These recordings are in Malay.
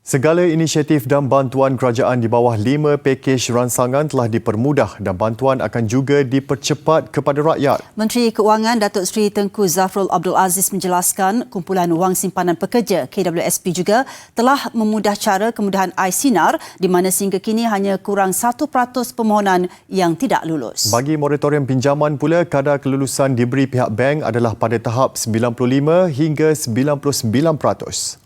Segala inisiatif dan bantuan kerajaan di bawah 5 pakej ransangan telah dipermudah dan bantuan akan juga dipercepat kepada rakyat. Menteri Keuangan Datuk Seri Tengku Zafrul Abdul Aziz menjelaskan kumpulan wang simpanan pekerja KWSP juga telah memudah cara kemudahan iSinar di mana sehingga kini hanya kurang 1% permohonan yang tidak lulus. Bagi moratorium pinjaman pula, kadar kelulusan diberi pihak bank adalah pada tahap 95 hingga 99%.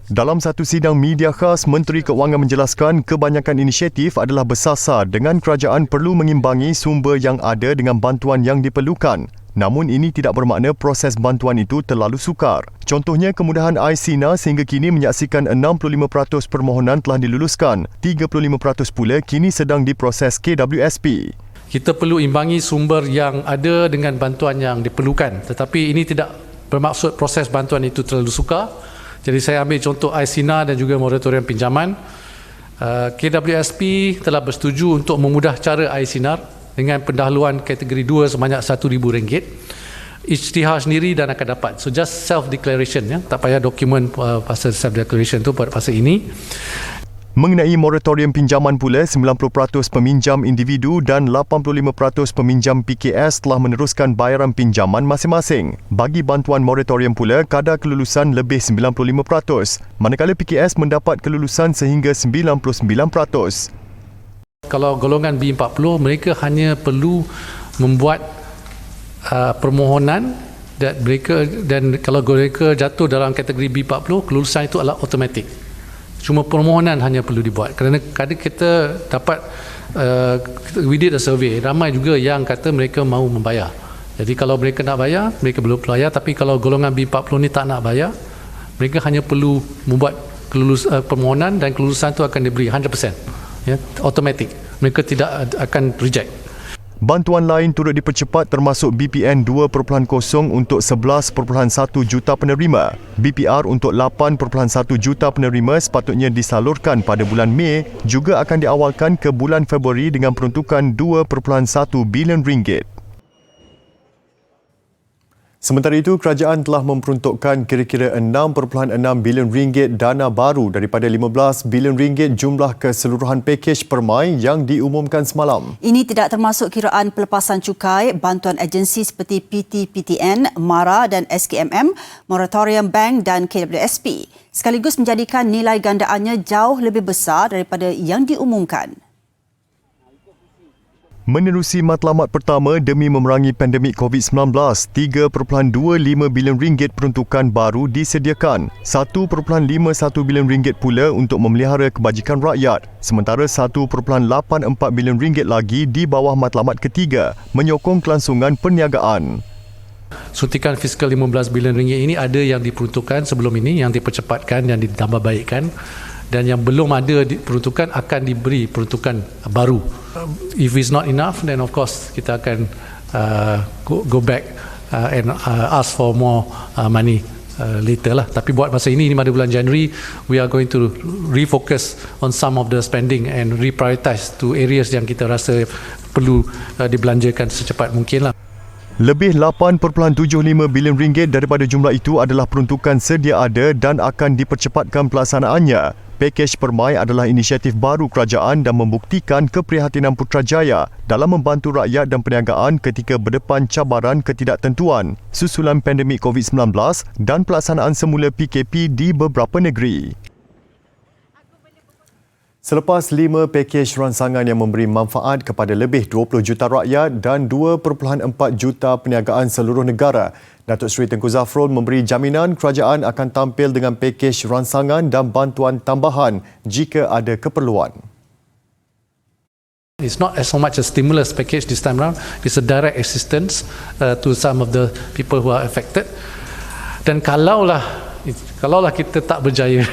Dalam satu sidang media khas, Menteri Keuangan menjelaskan kebanyakan inisiatif adalah bersasar dengan kerajaan perlu mengimbangi sumber yang ada dengan bantuan yang diperlukan. Namun ini tidak bermakna proses bantuan itu terlalu sukar. Contohnya kemudahan iSinar sehingga kini menyaksikan 65% permohonan telah diluluskan. 35% pula kini sedang diproses KWSP. Kita perlu imbangi sumber yang ada dengan bantuan yang diperlukan. Tetapi ini tidak bermaksud proses bantuan itu terlalu sukar. Jadi saya ambil contoh iSinar dan juga moratorium pinjaman. KWSP telah bersetuju untuk memudah cara iSinar dengan pendahuluan kategori 2 sebanyak RM1,000. Isytihar sendiri dan akan dapat. So just self-declaration, ya. Tak payah dokumen pasal self-declaration tu pada fasa ini. Mengenai moratorium pinjaman pula, 90% peminjam individu dan 85% peminjam PKS telah meneruskan bayaran pinjaman masing-masing. Bagi bantuan moratorium pula, kadar kelulusan lebih 95%, manakala PKS mendapat kelulusan sehingga 99%. Kalau golongan B40, mereka hanya perlu membuat permohonan dan kalau mereka jatuh dalam kategori B40, kelulusan itu adalah automatik. Cuma permohonan hanya perlu dibuat kerana kadang kita dapat we did a survey, ramai juga yang kata mereka mahu membayar. Jadi kalau mereka nak bayar, mereka belum bayar, tapi kalau golongan B40 ni tak nak bayar, mereka hanya perlu membuat permohonan dan kelulusan itu akan diberi 100%, ya, automatik. Mereka tidak akan reject. Bantuan lain turut dipercepat termasuk BPN 2.0 untuk 11.1 juta penerima. BPR untuk 8.1 juta penerima sepatutnya disalurkan pada bulan Mei, juga akan diawalkan ke bulan Februari dengan peruntukan RM2.1 bilion. Sementara itu, kerajaan telah memperuntukkan kira-kira RM6.6 bilion dana baru daripada RM15 bilion jumlah keseluruhan pakej permai yang diumumkan semalam. Ini tidak termasuk kiraan pelepasan cukai, bantuan agensi seperti PT-PTN, MARA dan SKMM, moratorium bank dan KWSP, sekaligus menjadikan nilai gandaannya jauh lebih besar daripada yang diumumkan. Menerusi matlamat pertama demi memerangi pandemik COVID-19, RM3.25 bilion peruntukan baru disediakan. RM1.51 bilion pula untuk memelihara kebajikan rakyat. Sementara RM1.84 bilion lagi di bawah matlamat ketiga, menyokong kelangsungan perniagaan. Suntikan fiskal RM15 bilion ini ada yang diperuntukkan sebelum ini, yang dipercepatkan dan ditambah baikkan. Dan yang belum ada peruntukan akan diberi peruntukan baru. If it's not enough, then of course kita akan go back and ask for more money later lah. Tapi buat masa ini pada bulan Januari, we are going to refocus on some of the spending and reprioritize to areas yang kita rasa perlu dibelanjakan secepat mungkin lah. Lebih RM8.75 bilion daripada jumlah itu adalah peruntukan sedia ada dan akan dipercepatkan pelaksanaannya. Pakej permai adalah inisiatif baru kerajaan dan membuktikan keprihatinan Putrajaya dalam membantu rakyat dan perniagaan ketika berdepan cabaran ketidaktentuan susulan pandemik COVID-19 dan pelaksanaan semula PKP di beberapa negeri. Selepas 5 pakej ransangan yang memberi manfaat kepada lebih 20 juta rakyat dan 2.4 juta perniagaan seluruh negara, Datuk Seri Tengku Zafrul memberi jaminan kerajaan akan tampil dengan pakej ransangan dan bantuan tambahan jika ada keperluan. It's not so much a stimulus package this time around, it's a direct assistance to some of the people who are affected. Dan kalaulah kita tak berjaya,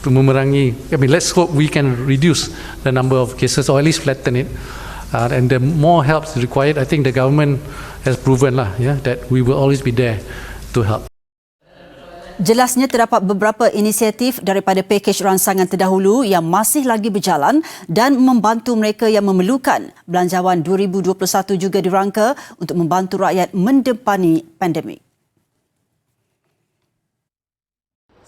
to memerangi, let's hope we can reduce the number of cases or at least flatten it. And the more help is required, I think the government has proven that we will always be there to help. Jelasnya terdapat beberapa inisiatif daripada pakej ransangan terdahulu yang masih lagi berjalan dan membantu mereka yang memerlukan. Belanjawan 2021 juga dirangka untuk membantu rakyat mendepani pandemik.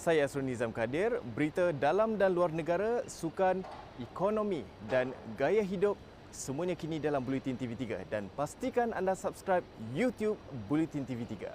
Saya Asrul Nizam Kadir, berita dalam dan luar negara, sukan, ekonomi dan gaya hidup, semuanya kini dalam Bulletin TV3 dan pastikan anda subscribe YouTube Bulletin TV3.